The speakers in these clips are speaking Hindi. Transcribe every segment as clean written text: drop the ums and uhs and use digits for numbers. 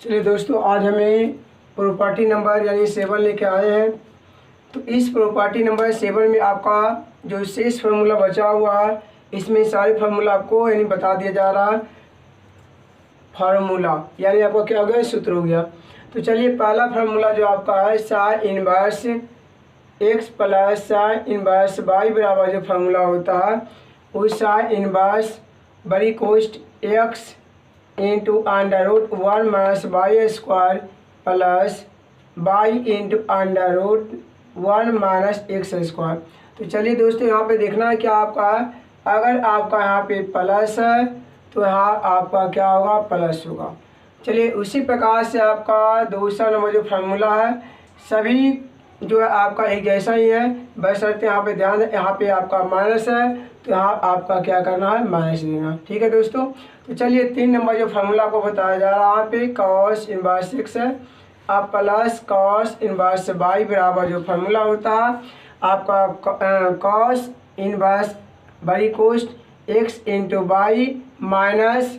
चलिए दोस्तों, आज हमें प्रॉपर्टी नंबर यानी 7 लेके आए हैं। तो इस प्रॉपर्टी नंबर 7 में आपका जो शेष फार्मूला बचा हुआ है, इसमें सारे फार्मूला आपको यानी बता दिया जा रहा है। फार्मूला यानी आपका क्या हो गया, सूत्र हो गया। तो चलिए, पहला फार्मूला जो आपका है sine inverse X plus sine inverse Y बराबर जो फार्मूला होता है वो साइन इनवर्स बड़ी कोष्ट X into under root 1 minus Y square plus Y into under root 1 minus X square. तो चलिए दोस्तों, यहाँ पे देखना है क्या आपका है। अगर आपका यहाँ पे प्लस है तो यहाँ आपका क्या होगा, प्लस होगा। चलिए, उसी प्रकार से आपका दूसरा नंबर जो फार्मूला है सभी जो है आपका एक जैसा ही है, बशर्ते यहाँ पे ध्यान है, यहाँ पे आपका माइनस है तो यहाँ आपका क्या करना है, माइनस देना। ठीक है दोस्तों। तो चलिए, 3 नंबर जो फार्मूला को बताया जा रहा है यहाँ पे कॉस इनवर्स एक्स है आप प्लस कॉस इनवर्स वाई बराबर जो फार्मूला होता है आपका कॉस इनवर्स बड़ी कोष्ट X into Y minus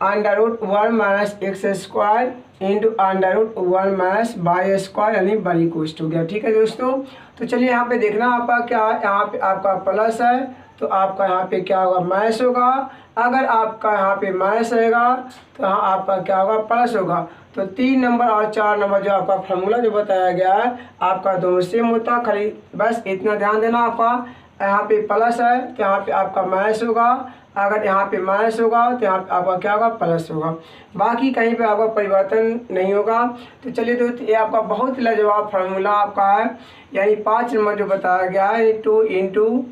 under root 1 minus X square into under root 1 minus Y square यानी बड़ी कोष्ट हो गया। ठीक है दोस्तों। तो चलिए, यहाँ पे देखना आपका क्या है, यहाँ पे आपका प्लस है तो आपका यहाँ पे क्या होगा, माइनस होगा। अगर आपका यहाँ पे माइनस रहेगा तो यहाँ आपका क्या होगा, प्लस होगा। तो 3 नंबर और 4 नंबर जो आपका फार्मूला जो बताया गया है आपका दोनों सेम होता है। खाली बस इतना ध्यान देना, आपका यहाँ पे प्लस है तो यहाँ पे आपका माइनस होगा, अगर यहाँ पे माइनस होगा तो यहाँ पे आपका क्या होगा, प्लस होगा। बाकी कहीं पे आपका परिवर्तन नहीं होगा। तो चलिए दोस्तों, ये आपका बहुत लाजवाब फार्मूला आपका है, यानी 5 नंबर जो बताया गया है 2 इंटू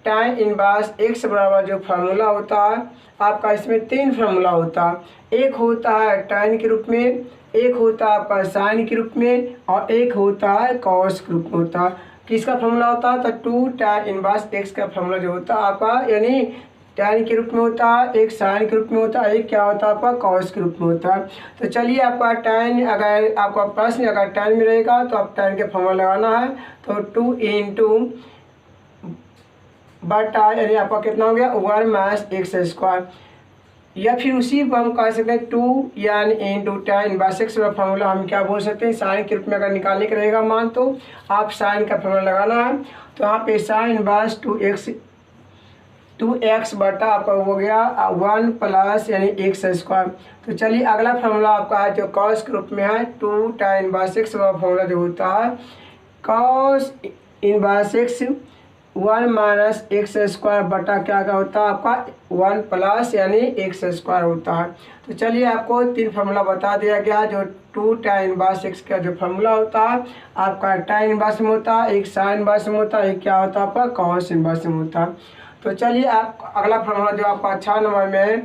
tan इनवर्स एक्स बराबर जो फार्मूला होता है आपका, इसमें 3 फार्मूला होता है। एक होता है tan के रूप में, एक होता है आपका साइन के रूप में और एक होता है कॉस के रूप में होता है। किसका फार्मूला होता है, तो 2 tan इनवर्स एक्स का फार्मूला जो होता है आपका यानी tan के रूप में होता है, एक साइन के रूप में होता है, एक क्या होता है आपका कॉस के रूप में होता है। तो चलिए, आपका tan अगर आपका प्रश्न अगर tan में रहेगा तो आप tan के फार्मूला लगाना है। तो 2 इंटू बटा यानी आपका कितना हो गया, 1 माइनस एक्स स्क्वायर, या फिर उसी को हम कह सकते हैं 2 यानी इंटू tan इनवर्स एक्स का फार्मूला हम क्या बोल सकते हैं, साइन के रूप में अगर निकालने का रहेगा मान तो आप साइन का फार्मूला लगाना है। तो यहाँ पे साइन इनवर्स 2x बटा आपका हो गया 1 प्लस यानी एक्स स्क्वायर। तो चलिए, अगला फार्मूला आपका है जो कॉस के रूप में है 2 tan इनवर्स एक्स का फार्मूला जो होता है cos inverse x 1 minus X square बटा क्या क्या होता है आपका 1 प्लस यानी एक्स स्क्वायर होता है। तो चलिए, आपको 3 फार्मूला बता दिया गया जो 2 tan इनवर्स एक्स का जो फार्मूला होता है आपका tan इनवर्स में होता है, एक साइन इनवर्स में होता है, एक क्या होता है आपका कॉस इनवर्स में होता है। तो चलिए, आप अगला फार्मूला जो आपका 6 नंबर में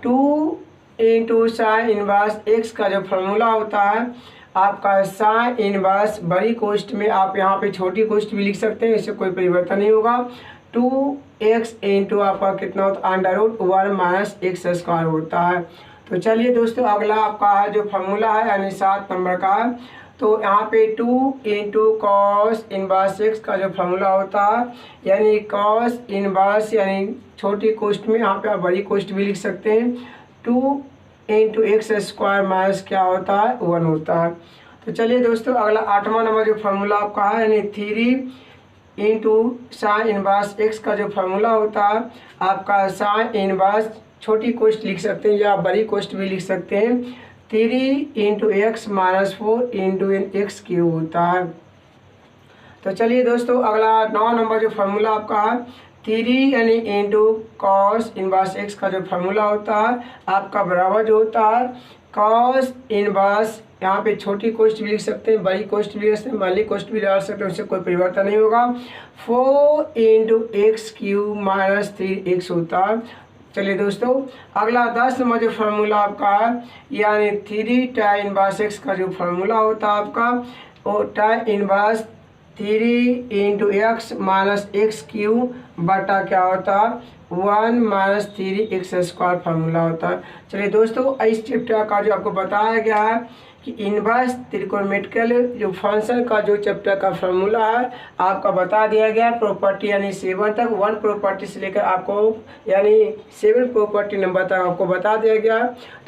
2 इंटू साइन इनवर्स एक्स का जो फार्मूला होता है आपका साइन इनवर्स बड़ी कोष्ट में आप यहाँ पे छोटी कोष्ट भी लिख सकते हैं, इससे कोई परिवर्तन नहीं होगा। 2x इंटू आपका कितना होता है under root 1 minus X square होता है। तो चलिए दोस्तों, अगला आपका है जो फार्मूला है यानी 7 नंबर का है। तो यहाँ पे 2 इंटू कॉस इनवर्स एक्स का जो फार्मूला होता है यानी कॉस इनवर्स यानी छोटी कोष्ट में यहाँ पे आप बड़ी कोष्ट भी लिख सकते हैं, 2 इंटू एक्स स्क्वायर माइनस क्या होता है 1 होता है। तो चलिए दोस्तों, अगला 8वां नंबर जो फार्मूला आपका है यानी 3 इंटू साइन इनवर्स एक्स का जो फार्मूला होता है आपका साइन इनवर्स छोटी कोष्ट लिख सकते हैं या बड़ी कोष्ट भी लिख सकते हैं, 3 into x minus 4 into x cube होता है। तो चलिए दोस्तों, अगला 9 नंबर जो फार्मूला आपका है 3 यानी इंटू कॉस इनवर्स एक्स का जो फार्मूला होता है आपका बराबर जो होता है कॉस इनवर्स यहाँ पे छोटी कोष्ट भी लिख सकते हैं, बड़ी कोष्ट भी लिख सकते हैं, बड़ी कोष्ट भी डाल सकते हैं, उससे कोई परिवर्तन नहीं होगा, 4 into x cube minus 3x होता है। चलिए दोस्तों, अगला 10 नंबर जो फार्मूला आपका है यानी 3 tan इनवर्स एक्स का जो फार्मूला होता है आपका वो tan inverse 3 into x minus x cube बटा क्या होता है 1 माइनस 3x स्क्वायर फार्मूला होता है। चलिए दोस्तों, इस चैप्टर का जो आपको बताया गया है कि इन्वर्स त्रिकोणमितिकल जो फंक्शन का जो चैप्टर का फार्मूला है आपका बता दिया गया। प्रॉपर्टी यानी 7 तक, 1 प्रॉपर्टी से लेकर आपको यानी 7 प्रॉपर्टी नंबर तक आपको बता दिया गया।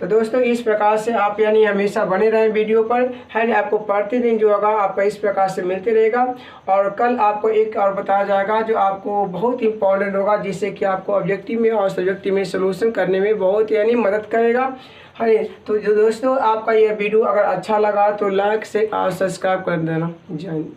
तो दोस्तों इस प्रकार से आप यानी हमेशा बने रहें वीडियो पर, है आपको प्रतिदिन जो होगा आपका इस प्रकार से मिलते रहेगा। और कल आपको एक और बताया जाएगा जो आपको बहुत इंपॉर्टेंट होगा, जिससे कि आपको ऑब्जेक्टिव में और सब्जेक्टिव में सोल्यूशन करने में बहुत यानी मदद करेगा। हाँ, तो जो दोस्तों आपका ये वीडियो अगर अच्छा लगा तो लाइक से और सब्सक्राइब कर देना। जय हिंद।